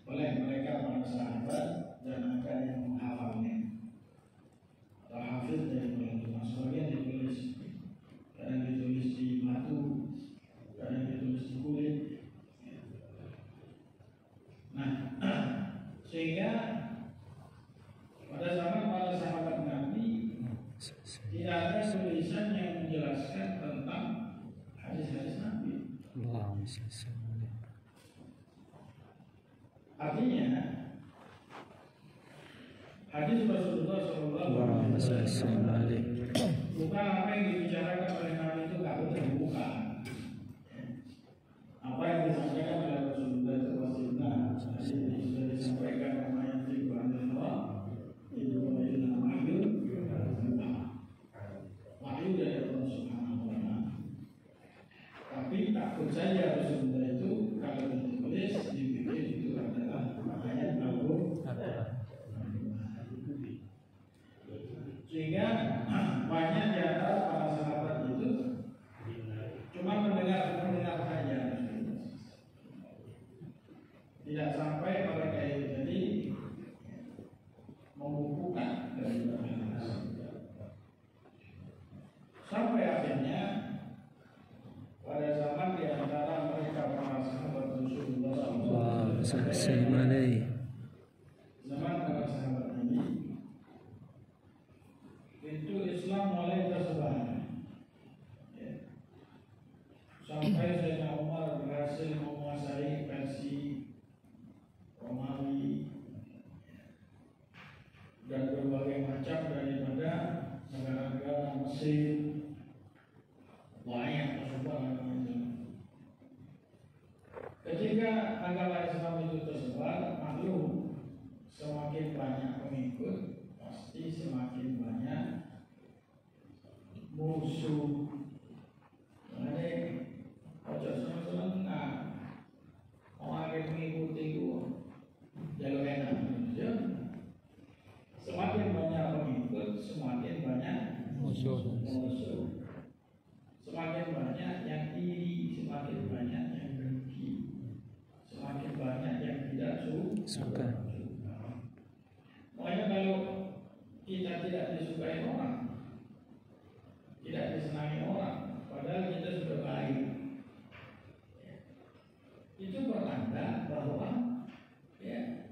oleh mereka para sahabat dan ada yang menghafalnya. Al-Hafidh dari ulama sebagian ditulis, kadang ditulis di batu, kadang ditulis di kulit. Nah, sehingga pada zaman para sahabat Nabi tidak ada tulisan yang menjelaskan tentang hadis-hadis Nabi. Artinya hadis Rasulullah SAW bukan apa yang dibicarakan oleh Nabi itu gak terbuka. Apa yang disampaikan oleh Rasulullah itu pasti benar. Hadis sudah disampaikan namanya itu Allah itu adalah wahyu dari Allah Subhanahu wa Ta'ala. Tapi takut saja Rasulullah itu kalau ditulis dipikir itu adalah ayat Al-Qur'an. Sehingga banyak di antara para sahabat itu cuma mendengar saja, tidak sampai mereka itu jadi membukukan dari sampai akhirnya pada zaman di antara mereka para sahabat Rasulullah SAW, zaman para sahabat ini itu Islam mulai tersebar, ya. Sampai Sayyidina Umar berhasil menguasai Persia, Romawi, dan berbagai macam daripada negara-negara Mesir, banyak tersebar agama. Ketika agama Islam itu tersebar, maklum semakin banyak pengikut pasti semakin banyak musuh. Mengenai ojo seneng-seneng orang yang mengikuti itu jalur enak. Semakin banyak pengikut, semakin banyak musuh. Semakin banyak yang iri, semakin banyak yang dengki, semakin banyak yang tidak suka. Makanya kalau kita tidak disukai orang, tidak disenangi orang, padahal kita sudah baik, itu pertanda bahwa ya,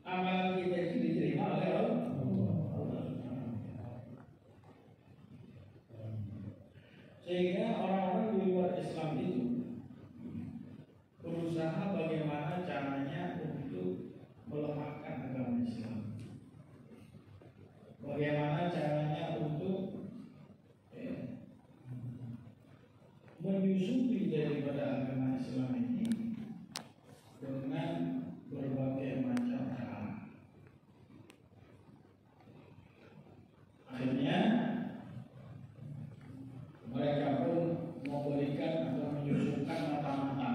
amalan kita itu diterima oleh Allah. Sehingga orang-orang di luar Islam itu berusaha bagaimana caranya untuk melemahkan agama Islam, bagaimana caranya untuk menyusupi daripada agama Islam ini dengan berbagai macam cara. Akhirnya mereka pun memberikan atau menyusukan mata-mata,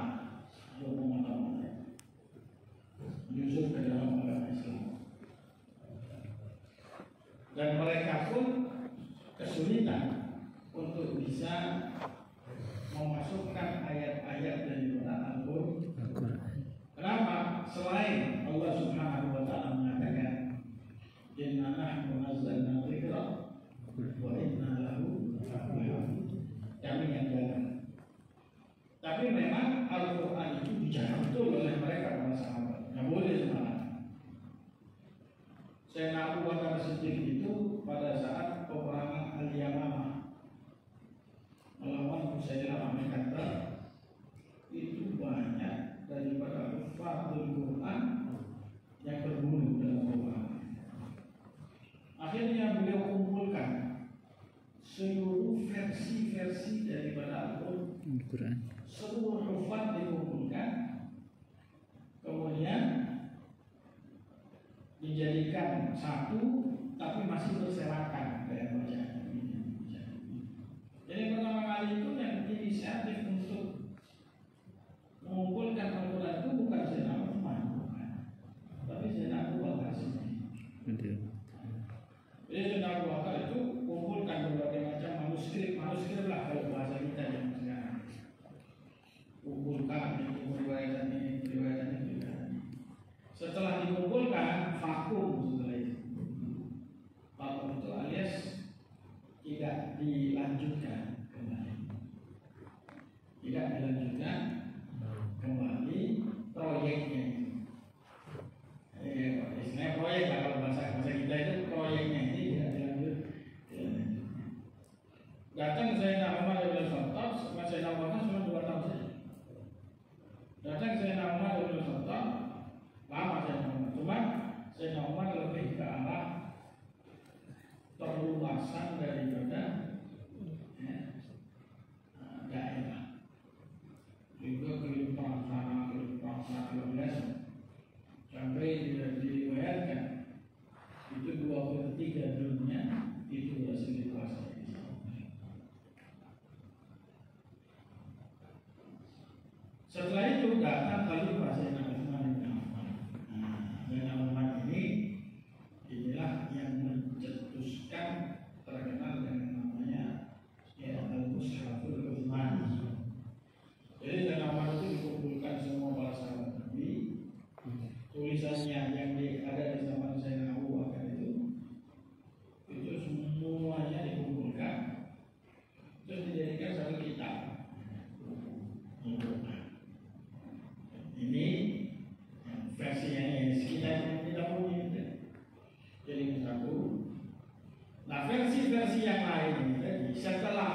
menyusup ke dalam agama Islam, dan mereka pun kesulitan untuk bisa memasukkan ayat-ayat dari Al-Qur'an. Kenapa? Selain Allah Subhanahu wa Ta'ala mengatakan, "Inna nahnu nazzalna dzikra wa inna lahu lahafidhun." Kami yang jalan. Tapi memang Al-Quran itu bicara betul oleh mereka para sahabat. Nggak boleh sembarangan. Sayyidina Abu Bakar Siddiq itu pada saat peperangan Al-Yamamah melawan Musailamaah Al-Kadzdzab itu banyak daripada hufadzul Quran yang terbunuh dalam peperangan. Akhirnya beliau kumpulkan seluruh versi-versi daripada Al-Quran, seluruh hufaz dikumpulkan, kemudian dijadikan satu, tapi masih berserakan kayak bacaan ini. Jadi pertama kali itu yang inisiatif untuk mengumpulkan Al-Quran itu bukan Sayyidina Utsman, tapi Sayyidina Abu Bakar sendiri. Jadi Sayyidina Abu Bakar itu kumpulkan berbagai macam manuskrip lah kalau bahasa kita yang sekarang. Kumpulkan luasan daripada daerah. Juga kehidupan sana sampai diriwayatkan itu 2/3 dunia itu berhasil dikuasai. Setelah itu datang Khalifah Sayyidina Utsman bin Affan. Sayyidina Utsman inilah yang mencetuskan terkenal dengan namanya Al-Mushaful Utsmani. Jadi dalam hal itu dikumpulkan semua para sahabat Nabi. Tulisannya yang ada di zaman Sayyidina Abu Bakar itu semuanya dikumpulkan terus dijadikan satu kitab. Ini versinya kita tidak punya jadi satu. Nah versi-versi yang lain ini tadi setelah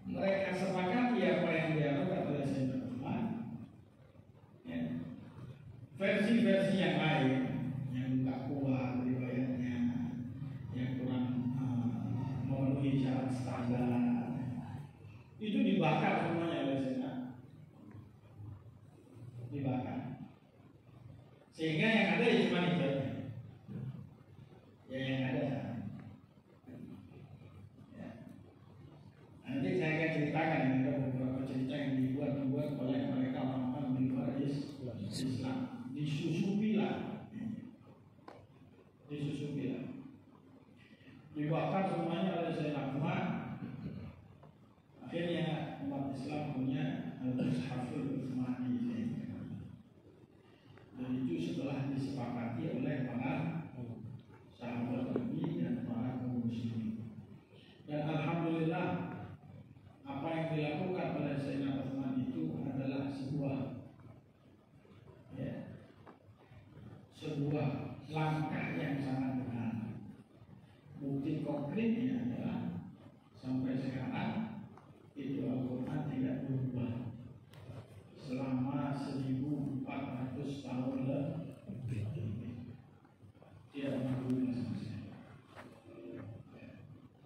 mereka sepakati apa yang dilakukan oleh Sayyidina Utsman, versi-versi yang lain yang tak kuat riwayatnya, yang kurang memenuhi syarat standar, itu dibakar semuanya oleh Sayyidina, dibakar. Sehingga yang ada ya cuma itu, ya yang ada. Nanti saya akan ceritakan ada beberapa cerita yang dibuat oleh mereka orang-orang di luar Islam. Disusupi lah. Dibakar semuanya oleh Sayyidina Umar. Akhirnya umat Islam punya Al-Mushaful Utsmani. Dan itu setelah disepakati oleh para sahabat Nabi dan para kaum muslimin. Dan alhamdulillah apa yang dilakukan oleh Sayyidina Utsman itu adalah sebuah langkah yang sangat benar. Bukti konkretnya adalah sampai sekarang itu Al-Quran tidak berubah selama 1400 tahun lebih. Tidak berubah sama sekali.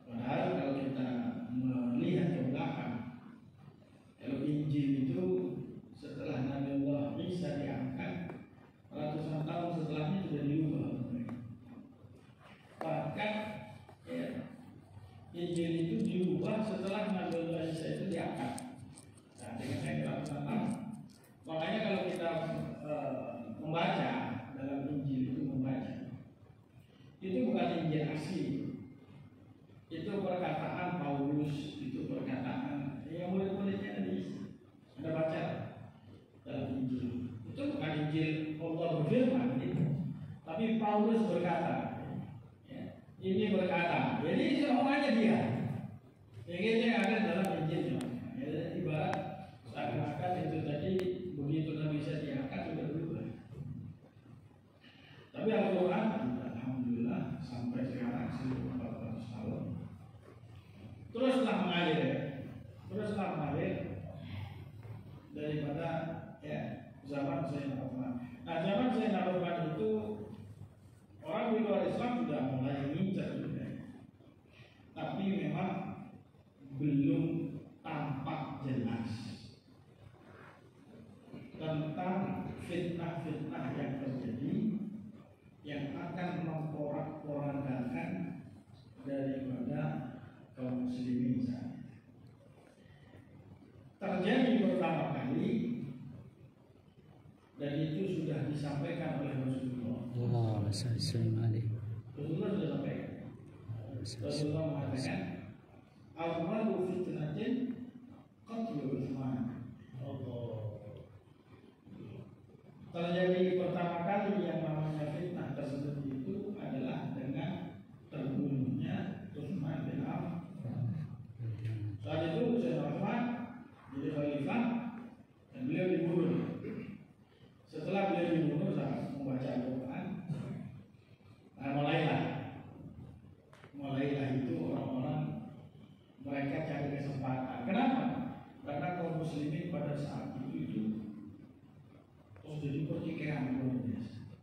Padahal kalau kita melihat ke belakang, kalau Injil itu setelah Nabi Allah Isa diangkat, ratusan tahun setelahnya sudah diubah. Bahkan Injil itu diubah setelah Nabi Allah Isa itu diangkat. Nah, dengan yang ratusan tahun. Makanya kalau kita membaca dalam Injil itu itu bukan Injil asli. Itu perkataan Paulus, itu perkataan yang murid-muridnya ada baca dalam Injil. Itu bukan Injil Allah berfirman, tapi Paulus berkata, ini berkata. Jadi semuanya dia. Yang ini ada dalam Injil. Ibarat seakan-akan itu tadi begitu Nabi Isa diangkat sudah berubah. Tapi Al-Quran alhamdulillah sampai sekarang 1400 tahun teruslah mengalir daripada zaman Sayyidina Utsman. Nah, zaman Sayyidina Utsman itu orang di luar Islam sudah mulai ngincar juga, tapi memang belum tampak jelas tentang fitnah-fitnah yang terjadi yang akan memporak-porandakan daripada kaum muslimin saat terjadi pertama kali, dan itu sudah disampaikan oleh Rasulullah. Rasulullah sudah sampaikan. Rasulullah mengatakan, "Awwalu fitnatin qatlu Utsman." Terjadi pertama kali yang namanya fitnah tersebut itu adalah dengan terbunuhnya Utsman bin Affan. Saat itu Sayyidina Utsman jadi khalifah dan beliau dibunuh. Setelah beliau dibunuh saat membaca Al-Quran, mulailah itu orang-orang mereka cari kesempatan. Kenapa? Karena kaum muslimin pada saat itu terus jadi pertikaian luar biasa.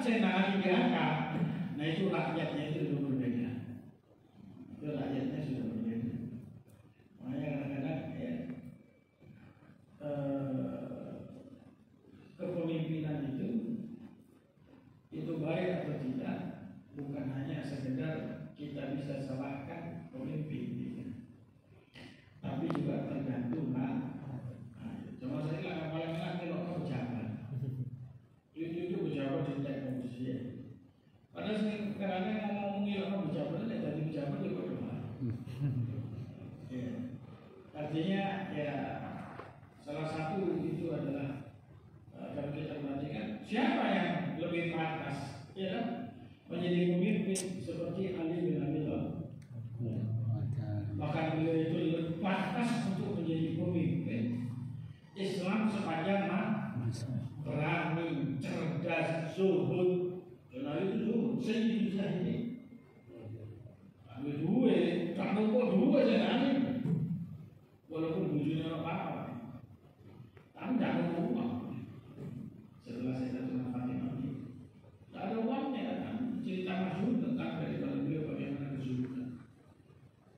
saya nangani diangkat. Nah itu rakyatnya itu sudah berbeda. Itu rakyatnya sudah berbeda. Makanya kadang-kadang ya, kepemimpinan itu baik atau tidak bukan hanya sekedar kita bisa salahkan pemimpin gitu. Tapi juga tergantung cuma saya nggak paling enak kalau pejabat itu pejabat di teknologi ya. Padahal kadang-kadang ngomong ngilang pejabat itu dari pejabat juga doa. Ya. Artinya ya salah satu itu adalah kalau kita perhatikan siapa yang lebih pantas ya kan menjadi pemimpin seperti Ali bin Abi Thalib. Bahkan beliau itu lebih pantas untuk menjadi pemimpin Islam sepanjang berani, cerdas, zuhud. Karena itu zuhud, saya ini. Ambil duit, tak kok duit saya nanti. Walaupun bujunya apa-apa, tapi jangan uang. Setelah saya datang Fatimah ini, tak ada uangnya kan? Cerita masyhur tentang daripada beliau bagaimana kezuhudan,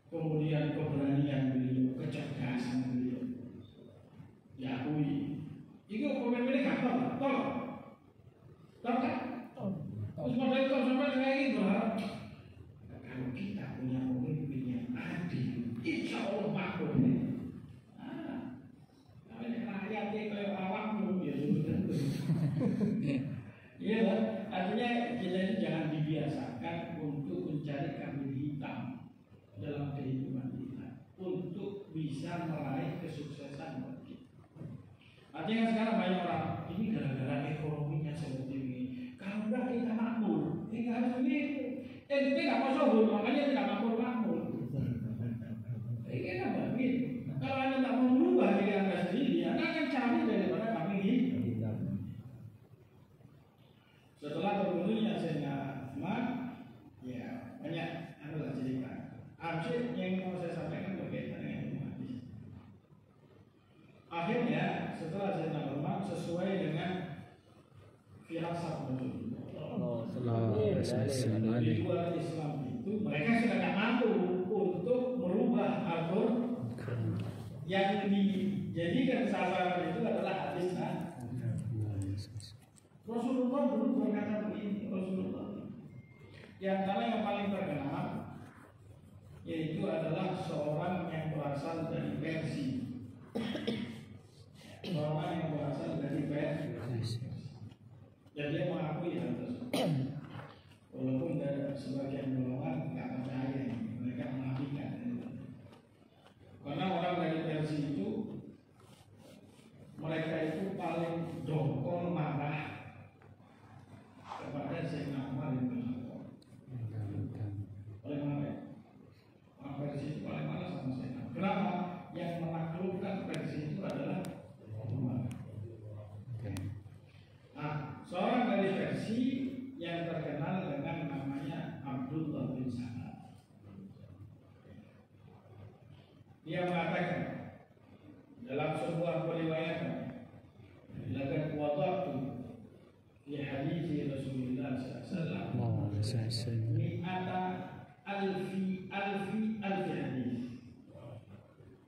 kemudian keberanian beliau, kecerdasan beliau. Diakui. Itu pemimpinnya gampang, tolong. Tahu kan? Terus modal itu sampai kayak gitu lah. Kalau kita punya pemimpin yang adil, insya Allah makmur. Rakyat dia kayak awakmu ya sudah. Iya kan? Artinya kita ini jangan dibiasakan untuk mencari kambing hitam dalam kehidupan kita untuk bisa meraih kesuksesan buat kita. Artinya sekarang banyak orang ini gara-gara ekonominya seperti ini. Kalau udah kita makmur, ini harus begitu. Kita nggak mau sohor, makanya tidak makmur. Ini kan begitu. Kalau anda tak mau berubah diri anda sendiri, anda akan cari daripada kambing hitam. Setelah terbunuhnya Sayyidina Utsman, ya banyak adalah cerita. Akhir yang mau saya sampaikan berkaitan dengan ilmu hadis. Akhirnya setelah Sayyidina Utsman sesuai dengan firasat Rasulullah. Di luar Islam itu mereka sudah tidak mampu untuk merubah Al-Quran. Yang dijadikan sasaran itu adalah hadis Rasulullah dulu berkata begini. Rasulullah yang paling terkenal yaitu adalah seorang yang berasal dari Persia. Seorang yang berasal dari Persia. Dan dia mengakui hal tersebut. Walaupun dari sebagian golongan tidak percaya, mereka menafikan. Karena orang dari Persia itu mereka itu paling dongkol marah kepada Sayyidina Umar bin Khattab. Paling marah. Orang Persia itu paling marah sama Sayyidina. Kenapa? Yang menaklukkan Persia itu adalah Umar. Nah, seorang dari Persia yang terkenal dengan namanya Abdullah bin Salam. Dia mengatakan dalam sebuah periwayatan, "Laqad wada'tu fi hadits Rasulullah sallallahu alaihi wasallam mi'ata alfi hadis."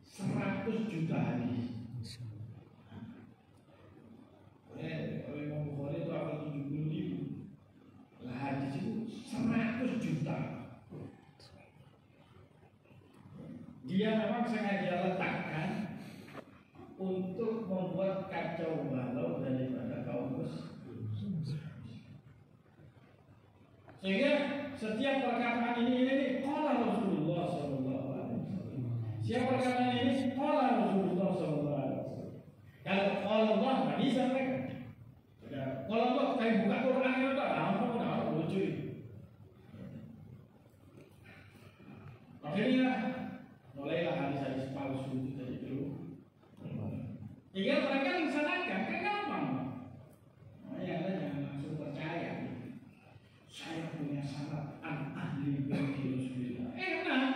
100 juta hadis. Oleh Imam Bukhari itu akan 70.000. Lah hadis itu 100 juta. Dia memang sengaja letakkan untuk membuat kacau balau daripada kaum muslim. Sehingga setiap perkataan ini qala Rasulullah sallallahu alaihi wasallam. Siapa perkataan ini qala Rasulullah sallallahu alaihi wasallam. Kalau qala Allah enggak bisa mereka. Kalau Allah kayak buka Quran itu tak lucu. Akhirnya mulailah hadis-hadis palsu itu dari dulu. Hingga mereka melaksanakan, kan gampang. Makanya Anda jangan langsung percaya. Saya punya sanad ahli bagi Rasulullah. Enak.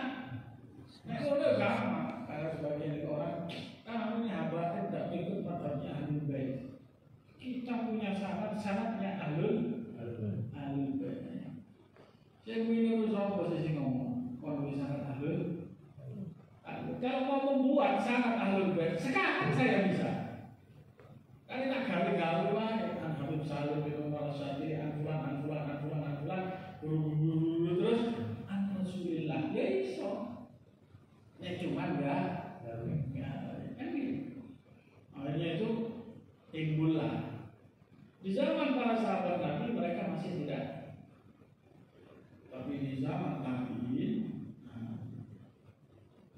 Nah, udah gampang. Kalau sebagian orang, kamu ini habatin tak ikut matanya ahli bait. Kita punya sanadnya ahlul Saya ini berusaha posisi ngomong, kalau sangat ahlul. Kalau mau membuat sangat ahlul bait, sekarang saya bisa. Kan tak gawe-gawe wae, kan Habib Salim bin Umar Syadi, anfulan, buru-buru terus alhamdulillah, ya iso. Ya cuman ya, kan gitu. Akhirnya itu timbullah. Di zaman para sahabat Nabi mereka masih tidak, tapi di zaman tabi'in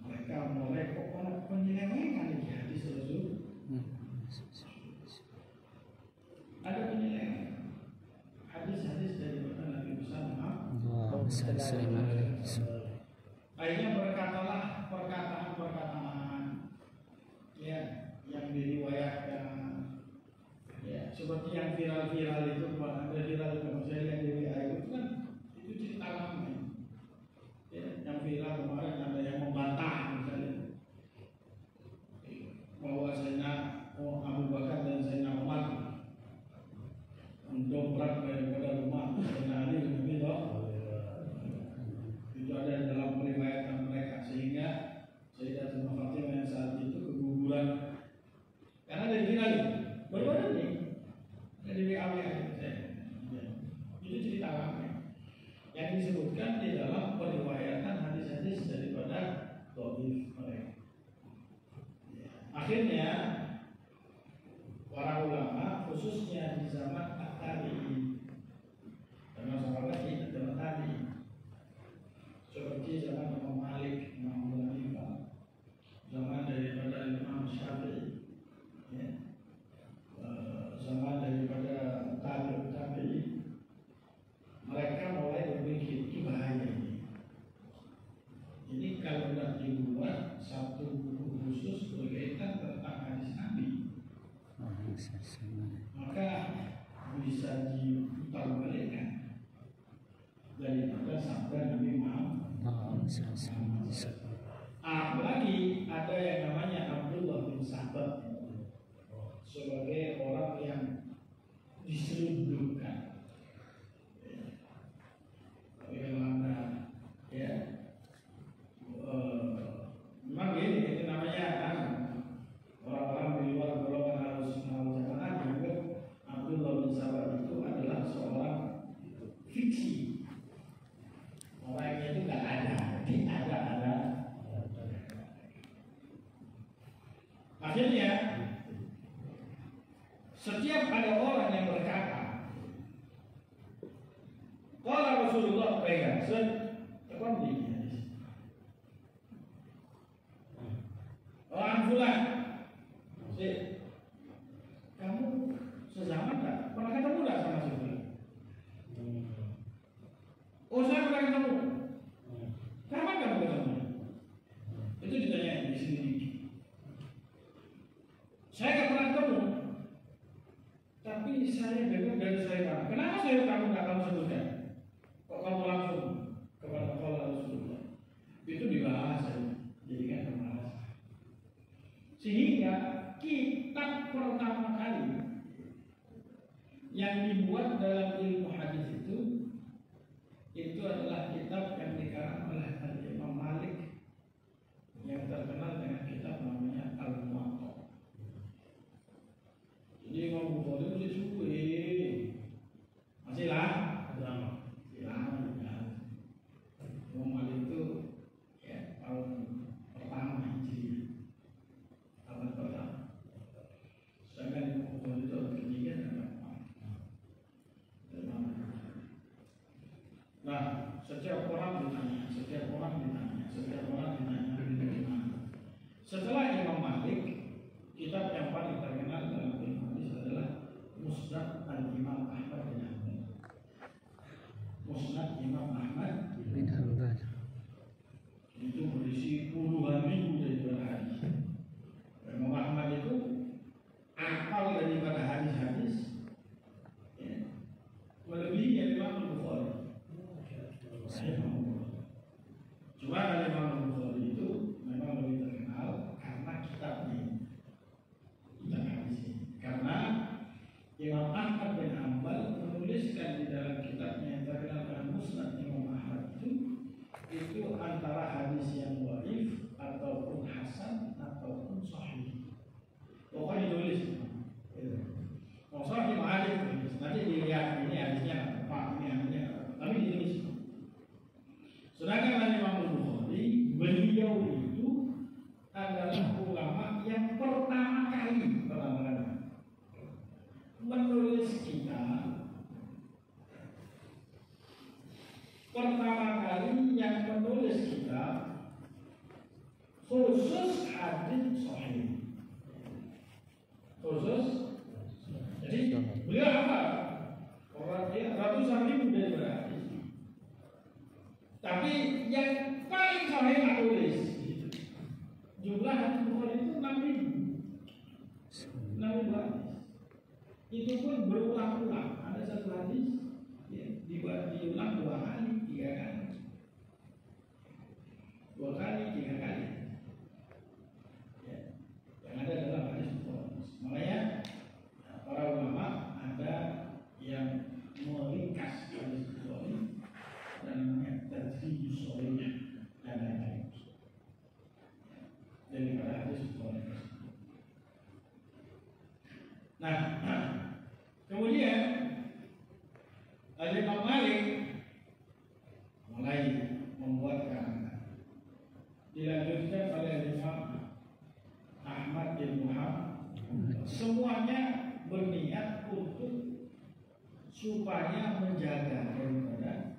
mereka mulai pokoknya penyelewengan di hadis Rasul. Ada penyelewengan hadis-hadis dari Nabi besar Muhammad. Akhirnya berkatalah perkataan-perkataan ya yang diriwayatkan ya seperti yang viral-viral itu, ada viral saya lihat di WA itu kan itu cerita lama ya, yang viral kemarin ada yang membantah misalnya bahwa Sayyidina Abu Bakar dan Sayyidina Umar mendobrak daripada rumah Sayyidina Ali bin Abi itu ada dalam periwayatan mereka, sehingga Sayyidatul Fatimah yang saat itu keguguran karena ada viral baru nih dari WA itu cerita lama yang disebutkan di dalam periwayatan hadis-hadis daripada dhaif mereka. Akhirnya para ulama khususnya di zaman tabi'in, karena sahabat ini zaman tabi'in, seperti zaman Imam Malik, Imam Abu Hanifah, zaman daripada Imam Syafi'i, ya, zaman daripada tabi'in, mereka mulai berpikir ini bahaya ini. Ini kalau tidak dibuat satu buku khusus berkaitan tentang hadis Nabi, maka bisa diperbalikkan daripada sabda Nabi Muhammad. Apalagi ada yang namanya Abdullah bin Sabat sebagai orang yang diselundupkan. Kalau Anda ya memang ini namanya orang-orang di luar golongan Ahlussunnah wal Jamaah juga Abdullah bin Sabat itu adalah seorang fiksi. Orangnya itu nggak ada, tidak ada. Akhirnya setiap ada orang yang berkata, kalau Rasulullah pegang, tekan di orang fulan, kamu sezaman tak? Pernah ketemu tak sama si fulan? Oh saya pernah ketemu. Kapan kamu ketemu? Itu ditanya di sini. Saya nggak pernah ketemu, tapi saya dengar dari saya. Kenapa saya kamu nggak kamu sebutkan? Kok kamu langsung kepada Allah Rasulullah? Itu dibahas saja, jadi kan dibahas. Sehingga kitab pertama kali yang dibuat dalam ilmu hadis itu adalah kitab yang dikarang oleh Imam Malik yang terkenal dengan kitab namanya Al-Muwatta. Jadi Imam Bukhari masih suwe, masih lama juga. Imam Malik itu ya tahun pertama Hijriah, abad pertama. Sedangkan Imam Bukhari itu abad ketiga dan abad nah, setiap orang ditanya. Setelah Imam Malik, kitab yang paling terkenal dalam ilmu hadis adalah Musnad Imam Ahmad bin Hanbal. Musnad Imam Ahmad bin Hanbal itu berisi puluhan ribu daripada hadis. Imam Ahmad itu hafal daripada hadis-hadis ya, melebihi Imam Bukhari. Cuma Imam Bukhari itu memang lebih terkenal karena kitabnya, kitab hadis ini. Karena Imam Ahmad bin Hanbal menuliskan di dalam kitabnya yang terkenal dengan Musnad Imam Ahmad maupun sahih. Pokoknya ditulis. Kalau sahih ada ditulis. Nanti dilihat ini hadisnya apa, ini hadisnya apa. Tapi ditulis. Sedangkan Imam Bukhari, beliau itu adalah ulama yang pertama kali menulis kitab. Pertama kali yang menulis kitab khusus hadis sahih. Khusus. Jadi beliau apa? Orang dia ratusan ribu dari berarti. Tapi yang paling sahih tak tulis. Jumlah hadis Bukhari itu 6.000 hadis. Itu pun berulang-ulang. Ada satu hadis ya, diulang 2 kali, 3 kali. 2 kali, 3 kali. Ya. Yang ada dalam hadis Bukhari. Makanya para ulama ada yang meringkas hadis Bukhari dan namanya tadrijus shahihnya dan lain-lain. Daripada hadis Bukhari. Nah, kemudian Imam Malik mulai membuatkan, dilanjutkan oleh Imam Ahmad bin Muhammad. Semuanya berniat untuk supaya menjaga daripada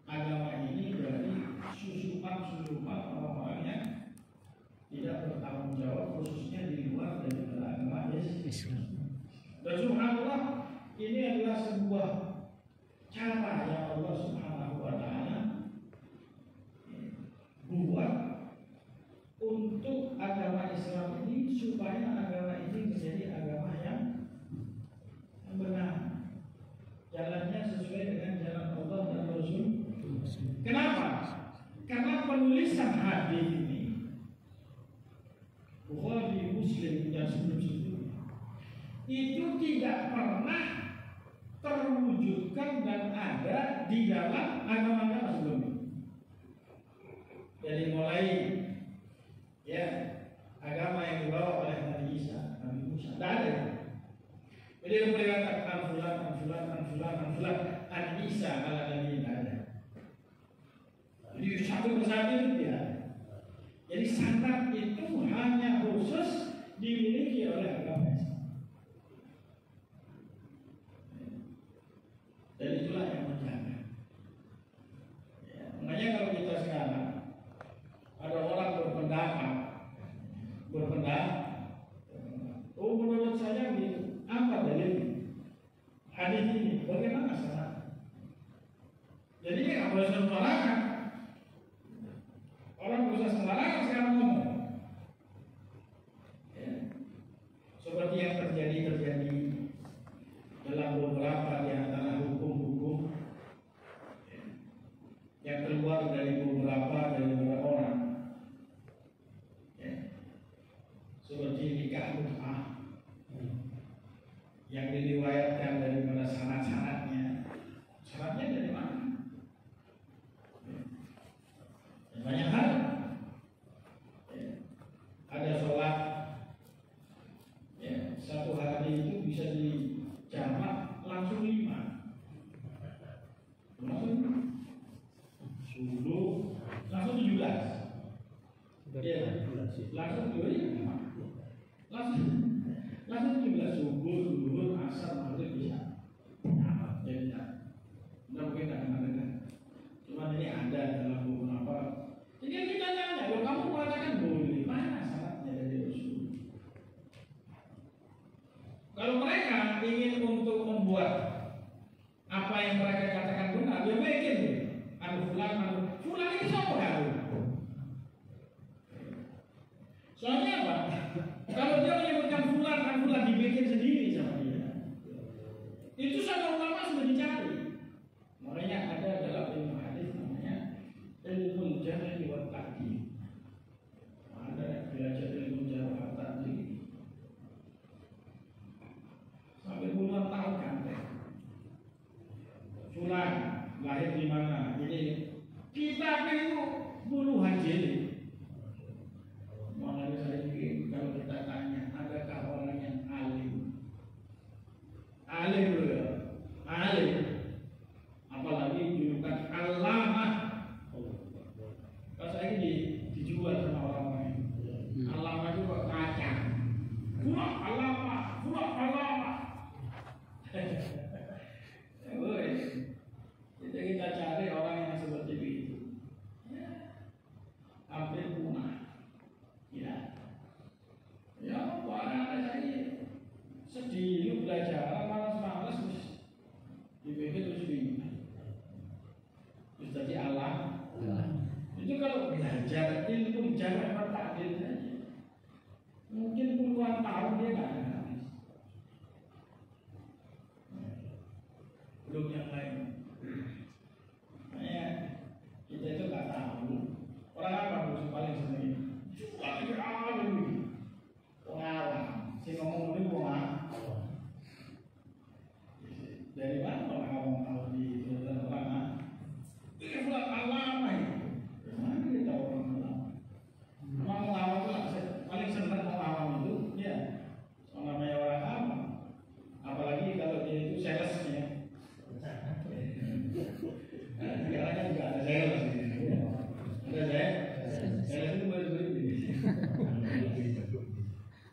agama ini dari susupan-susupan orang-orang yang tidak bertanggung jawab, khususnya di luar daripada agama Islam. Dan subhanallah, ini adalah sebuah cara yang Allah Subhanahu wa Ta'ala buat untuk agama Islam ini, supaya agama ini menjadi agama yang benar, jalannya sesuai dengan jalan Allah dan Rasul. Kenapa? Karena penulisan hadis ini Bukhari, Muslim dan sebelum-sebelumnya itu tidak pernah terwujudkan dan ada di dalam agama-agama sebelumnya. Jadi mulai ya agama yang dibawa oleh Nabi Isa, Nabi Musa, tidak ada. Jadi kemudian an Isa ala Nabi tidak ada. Jadi satu persatu itu tidak ada. Jadi sanad itu hanya khusus dimiliki oleh agama Islam. Dan itulah yang menjaga. Ya, makanya kalau kita sekarang ada orang berpendapat, oh menurut saya gitu, apa dalilnya? Hadis ini bagaimana sanad? Jadi nggak boleh sembarangan. Orang berusaha sembarangan sekarang ngomong. Ya. Seperti yang terjadi dalam beberapa di antara hukum-hukum ya, yang keluar dari beberapa orang. Ya. Seperti nikah mut'ah yang diriwayatkan daripada sanad-sanadnya. Sanadnya dari mana? Banyak hal ya. Ada sholat ya, satu hari itu bisa dijamak langsung 5, langsung 10, langsung 17 ya, langsung 25, langsung 17 subuh, zuhur, asar, maghrib, isya. Jadi tidak mungkin tidak mengatakan. Cuma ini ada dalam beberapa. Jadi kita tanya, kalau kamu mengatakan boleh, mana syaratnya dari Rasul? Kalau mereka ingin untuk membuat apa yang mereka katakan benar, dia bikin fulan ini siapa kamu? Soalnya apa? Kalau dia menyebutkan fulan dibikin sendiri sama dia. Itu sama ulama sudah dicari. Makanya ada dalam ilmu hadis namanya ilmu jarh wa ta'dil. Ada yang belajar ilmu jarh wa ta'dil sampai puluhan tahun kan. Fulan lahir di mana? Jadi kita itu puluhan jilid. Mana Itu kalau belajar ilmu jarah bertakdir saja, mungkin puluhan tahun dia nggak ada habis. Belum yang lain. Kita itu nggak tahu orang apa yang paling senang. Paling alim ini, orang si ngomong ini orang dari mana orang ngomong tahu di orang ini bukan alama ya. Mana kita orang alama? Orang alama itu paling senang orang awam itu, ya, namanya orang awam. Apalagi kalau dia itu salesnya. Sekarang juga ada sales. Ada sales itu baru-baru ini.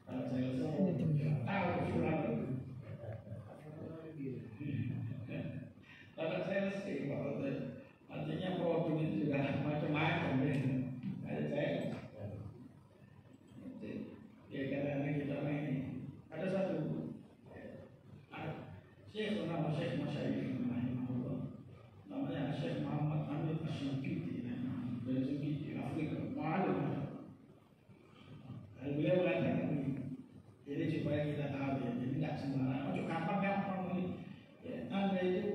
Kalau sales itu tahu surat. Kalau sales sih, artinya produk itu juga macam-macam. Ada sales. Ya karena kita ini ada satu Syekh nama Syekh Masyayikh namanya Syekh Muhammad Amin Asyikiti dari segi Afrika maklum. Beliau mengatakan begini, jadi supaya kita tahu ya, jadi tidak sembarangan. Macam kapan ini, anda itu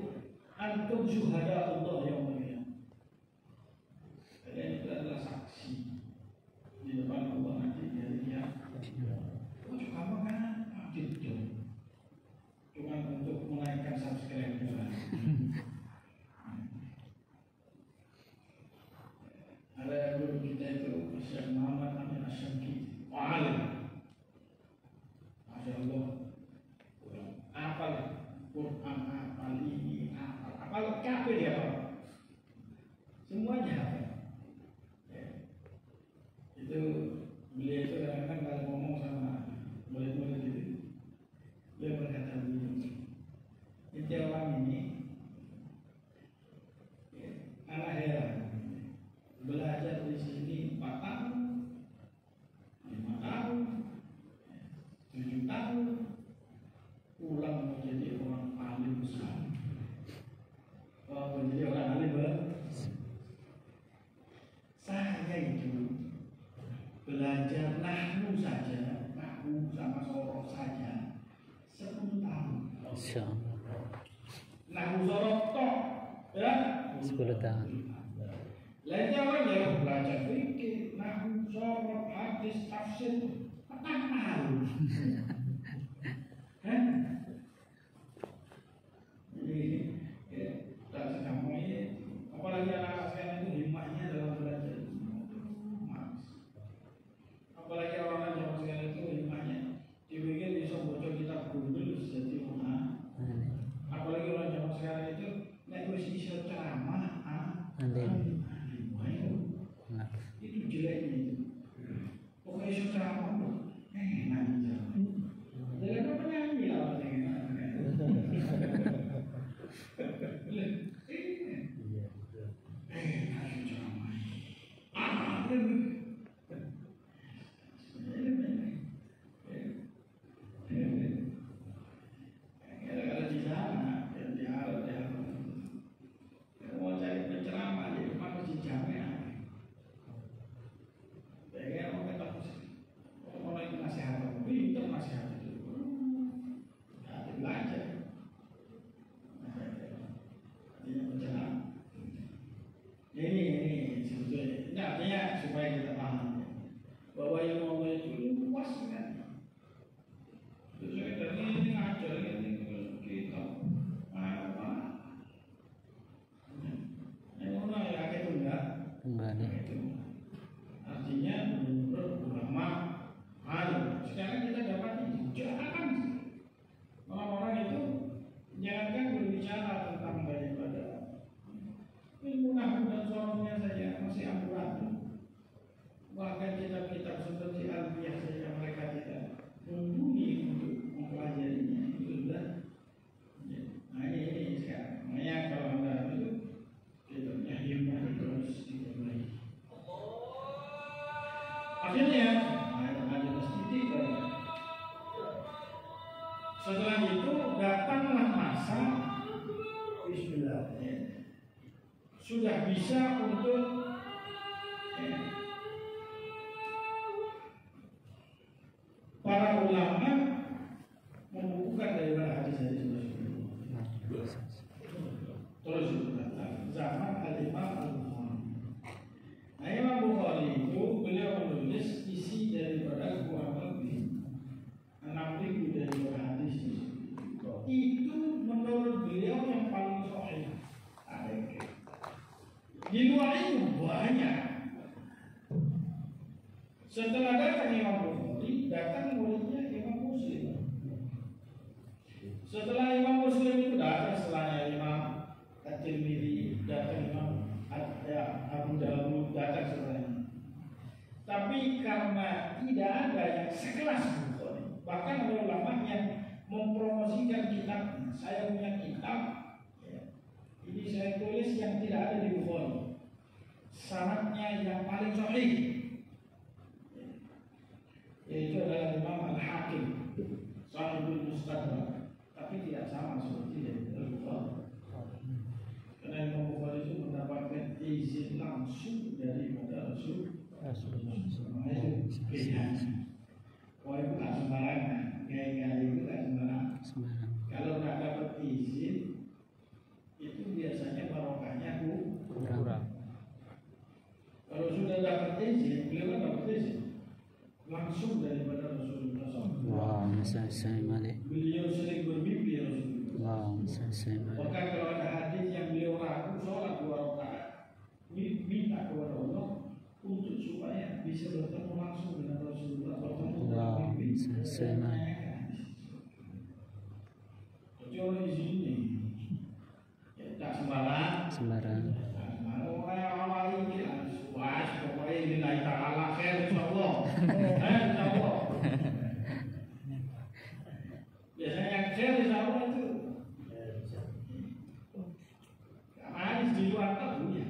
antum syuhada Allah yang mulia. Kalian itu adalah saksi di depan Allah nanti dari dia. Macam kapan kan? Gitu. Cuma untuk menaikkan subscribe juga. Ada guru kita itu Syekh Muhammad Amin Asyikiti, alim, masya Allah, apal Quran, apal ini, apal kafir dia apa, semuanya apa. Itu beliau itu kadang-kadang kalau ngomong sama murid-murid itu, beliau berkata begini, ini orang ini anak heran. Belajar di sini 4 tahun, 5 tahun, 7 tahun, pulang menjadi orang alim besar. Menjadi orang alim besar. Saya itu belajar nahwu saja, nahwu sama sorof saja 10 tahun. Nahwu sorof toh, ya? 10 tahun. Lainnya orang yang belajar fikih, nahwu, sorof, hadis, tafsir, apa tahu? Kan? Jadi, tak sedang ini, apalagi anak-anak sekarang itu hikmahnya dalam belajar. Apalagi orang-orang zaman sekarang itu hikmahnya dipikir bisa baca kitab Google jadi mana. Apalagi orang zaman sekarang itu nek wis iso ceramah, itu jeleknya itu. Pokoknya iso ceramah, nanti ceramah. Jadi apa penyanyi lah ini sebetulnya artinya supaya kita paham bahwa yang mau itu luas kan. Terus saya dari ini ngajar ini kita apa? Yang mana ya itu enggak? Artinya menurut ulama alim. Sekarang kita dapat jangan orang-orang itu jangan berbicara tentang daripada ilmu nahwu dan sorofnya saja masih amburadul. Bahkan kitab-kitab seperti Alfiyah saja mereka tidak mumpuni untuk mempelajarinya. Itu sudah. Nah ini sekarang. Makanya kalau anda itu kitabnya himah itu harus diperbaiki. Akhirnya ada sedikit. Setelah itu datanglah masa Bismillah. Sudah bisa untuk di luar itu banyak. Setelah datang Imam Bukhari, datang muridnya Imam Muslim. Setelah Imam Muslim itu datang setelahnya Imam At-Tirmidzi, datang Imam Abu Dawud, datang setelahnya. Tapi karena tidak ada yang sekelas Bukhari, bahkan ada ulama yang mempromosikan kitabnya. Saya punya kitab, ya, ini saya tulis yang tidak ada di Bukhari, syaratnya yang paling sahih, yaitu adalah Imam Al-Hakim Sahibul Mustadrak, tapi tidak sama seperti dari Al-Bukhari. Karena Imam Bukhari itu mendapatkan izin langsung dari Rasul. Itu beda. Kalau itu tak sembarangan, gaya-gaya itu tak sembarangan. Kalau nggak dapat izin, itu biasanya barokahnya kurang. Kalau sudah dapat izin, beliau kan dapat izin langsung daripada Rasulullah SAW. Wow, saya malik. Beliau sering bermimpi Rasulullah. Wow, saya malik. Bahkan kalau ada hadis yang beliau ragu sholat 2 rakaat, minta kepada Allah untuk supaya bisa bertemu langsung dengan Rasulullah. Wow, saya malik. Kecuali di sini, ya, tak sembarang. Orang awal ini puas, pokoknya ini naik ta'ala khair insyaallah. Insyaallah. Biasanya yang khair insyaallah itu manis di luar tahu ya.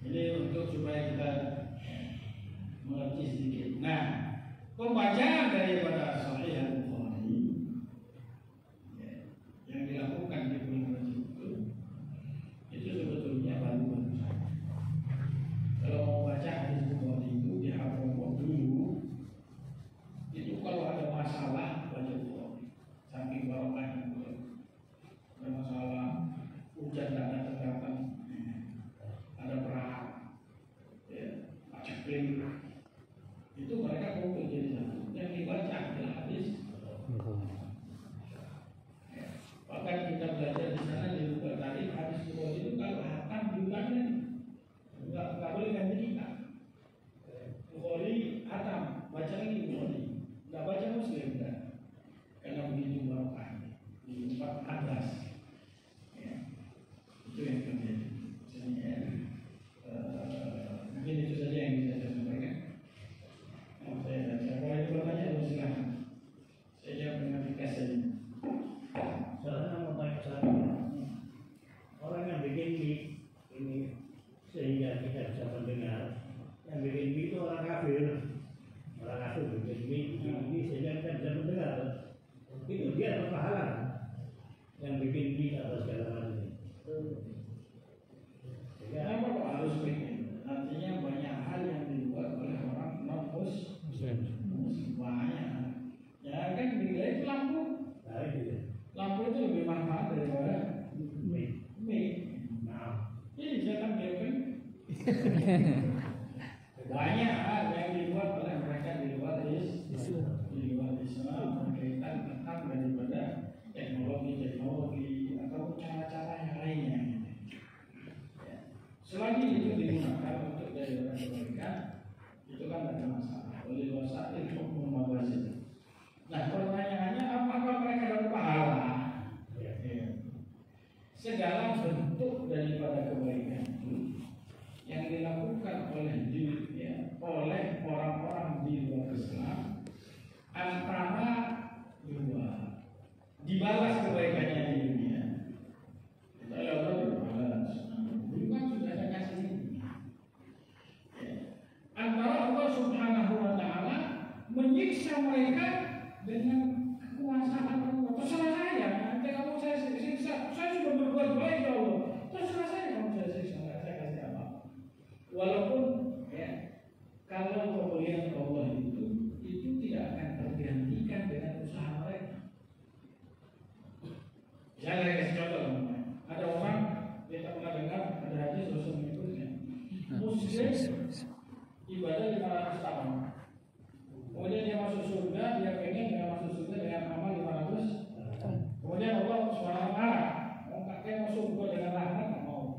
Ini untuk supaya kita mengerti sedikit. Nah, pembacaan daripada Sahih Al-Bukhari yang dilakukan di bulan itu sebetulnya baru saja. Kalau mau baca hadis Bukhari itu dihafal dulu. Itu kalau ada masalah baca Bukhari. Saking barokahnya Bukhari. Ada masalah hujan tak datang, ada perang, ya, paceklik. Itu mereka kumpul jadi satu. Yang dibaca adalah hadis. Bahkan kita belajar di sana di buku tadi hadis Bukhari itu kalau hatam diulangnya nggak boleh ganti kita. Bukhari hatam, baca lagi Bukhari, nggak baca Muslim kan? Karena begitu barokahnya di 14. Ya. Itu yang terjadi. Mungkin itu saja yang bisa saya sampaikan. Kalau ada pertanyaan silakan. Saya jawab dengan ringkas saja. Soalnya mau tanya saya, orang yang bikin mic ini sehingga kita bisa mendengar, yang bikin mic itu orang kafir bikin mic ini sehingga kita bisa mendengar. Itu dia berpahala yang bikin mic atau segala macam ini. Kenapa kok harus bikin? Artinya banyak hal yang dibuat oleh orang non-muslim. Banyak. Ya kan dinilai itu lampu. Lampu itu lebih manfaat daripada mic. Nah, ini jangan biarkan. Banyak hal yang dibuat oleh mereka di luar Islam berkaitan tentang daripada teknologi atau cara-cara yang lainnya. Selagi itu digunakan untuk daripada kebaikan, itu kan tidak ada masalah. Oleh wasail hukum mabazil. Nah, pertanyaannya apakah mereka dapat pahala? Segala bentuk daripada kebaikan itu yang dilakukan oleh orang-orang di luar Islam antara dua, dibalas kebaikannya di dunia. Kalau berbalas, bukan sudah ada kasih ini. Antara Allah Subhanahu Wa Taala menyiksa mereka dengan kekuasaan Allah. Terserah saya, nanti kamu saya siksa. Saya sudah berbuat baik ya Allah. Terserah saya kamu saya siksa, saya kasih apa. Walaupun ya, kalau pemberian Allah itu tidak akan tergantikan dengan usaha mereka. Saya kasih contoh, ada orang kita pernah dengar ada hadis Rasul menyebutnya Muslim ibadah 500 tahun. Kemudian dia masuk surga, dia pengen dengan masuk surga dengan amal 500. Kemudian Allah SWT, mau kakek masuk surga dengan rahmat, tak mau.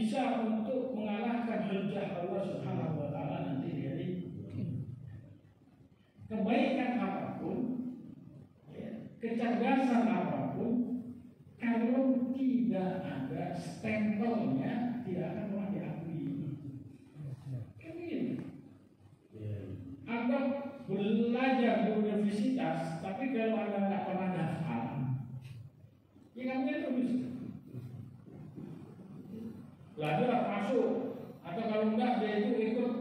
bisa untuk mengalahkan hujah Allah Subhanahu wa taala nanti di hari kebaikan apapun, kecerdasan apapun, kalau tidak ada stempelnya tidak akan pernah diakui. Kan gitu. Anda belajar di universitas, tapi kalau Anda nggak pernah daftar, ya kamu terus belajar masuk, atau kalau enggak dia itu ikut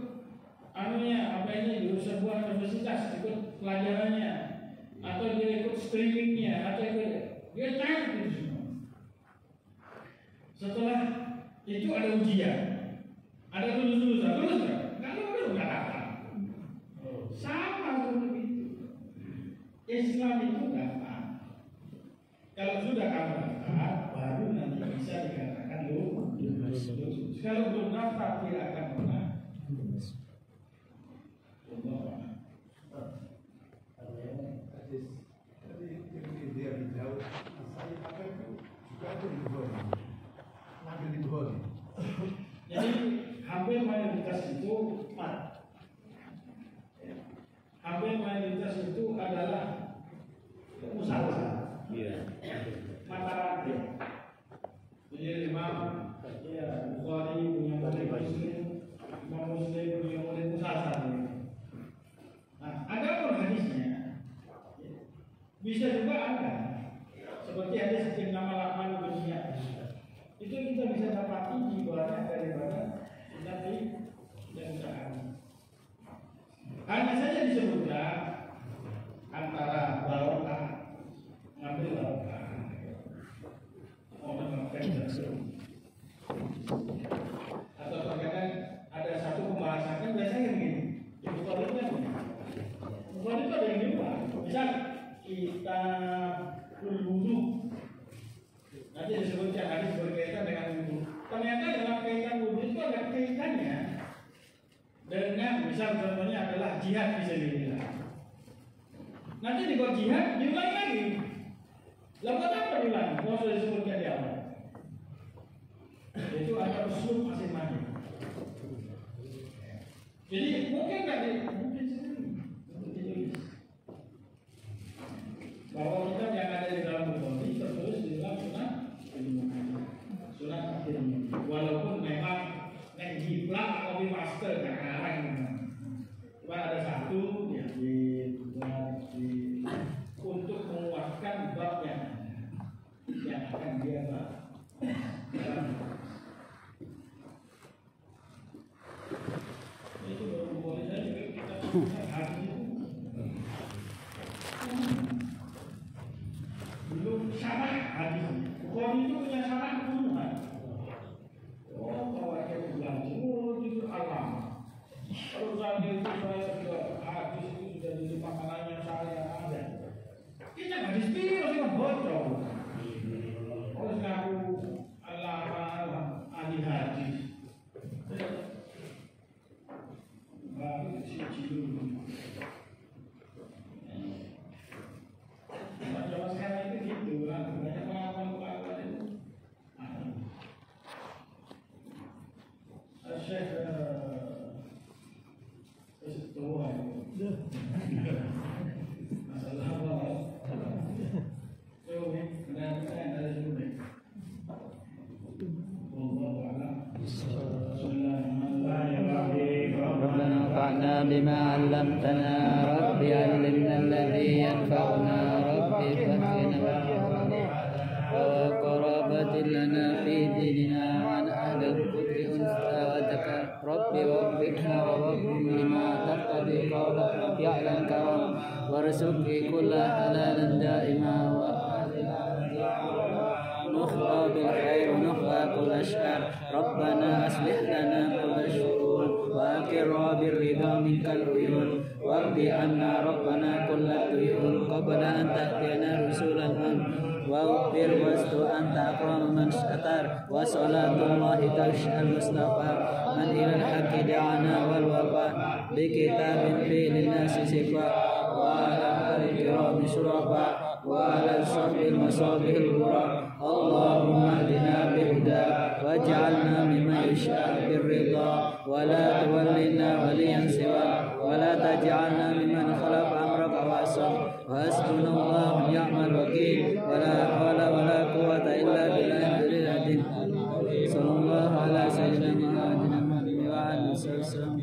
di sebuah universitas, ikut pelajarannya, atau dia ikut streamingnya, atau dia cari itu semua. Setelah itu ada ujian, ada lulus nggak? Kalau lulus nggak dapat. Sama seperti itu. Islam itu dapat. Kalau sudah kamu daftar, baru nanti bisa dikatakan lulus. Kalau belum daftar tidak akan pernah. Jadi hampir mayoritas itu adalah usaha. Mata rantai. Jadi Imam Bukhari punya Muslim, Imam Muslim punya usaha. Nah, ada pun hadisnya. Bisa juga ada. Seperti hadis yang nama Lakman dunia. Itu kita bisa dapati jiwanya daripada Nabi dan usaha. Hanya saja disebutkan antara barokah, ngambil barokah, atau terkadang ada satu pembahasan kan biasanya begini. Ibu Khalidnya bukan itu ada yang lupa. Misal kita wudu, nanti disebutkan hadis berkaitan dengan wudu. Ternyata dalam kaitan wudu itu ada kaitannya dengan misal contohnya adalah jihad fisabilillah. Nanti di bawah jihad diulangi lagi. Lalu apa diulangi? Kalau sudah disebutkan di awal. Itu ada usul masing-masing. Jadi mungkin ditulis bahwa kita yang ada di dalam Bukhari tertulis di dalam sunnah At-Tirmidzi. Walaupun memang jiplak atau master sekarang, cuma ada satu yang untuk menguatkan bab yang akan dia bahas. Itu baru boleh saja kita hari itu belum syarah hadis. Bukhari itu punya syarah puluhan. Kalau ada bilang itu alam. Kalau saya itu saya sudah hadis itu sudah jadi makanannya saya ada. Kita hadis ini masih bocor. Harus ngaku Allah ahli hadis. Baru si dulu. Zaman sekarang itu gitu lah. Banyak pengalaman itu. Syekh tua itu. Masalah apa? ربنا انفعنا بما علمتنا رب علمنا الذي ينفعنا رب فقنا وقرابة لنا في ديننا عن أهل الكفر أنثى وذكر رب وفقنا ووفق لما تقتضي قولك يعلم كرم وارزق كل حلال دائما نخلى بالخير ونخلى كل شر ربنا أصلح لنا كل الشرور وأكرنا بالرضا منك العيون واقض عنا ربنا كل الديون قبل أن تأتينا رسولا واغفر واستر أنت أكرم من ستر وصلاة الله تغشى المصطفى من إلى الحق دعانا والوفاء بكتاب فيه للناس شفاء وعلى آل الكرام شرفاء وعلى الصحب المصابيح الغرى اللهم اهدنا بهداك واجعلنا ممن يشاء بالرضا ولا تولنا وليا سواك ولا تجعلنا ممن خلف أمرك وعصاك وحسبنا الله ونعم الوكيل ولا حول ولا قوة إلا بالله العلي العظيم صلى الله على سيدنا محمد وعلى آله وصحبه وسلم.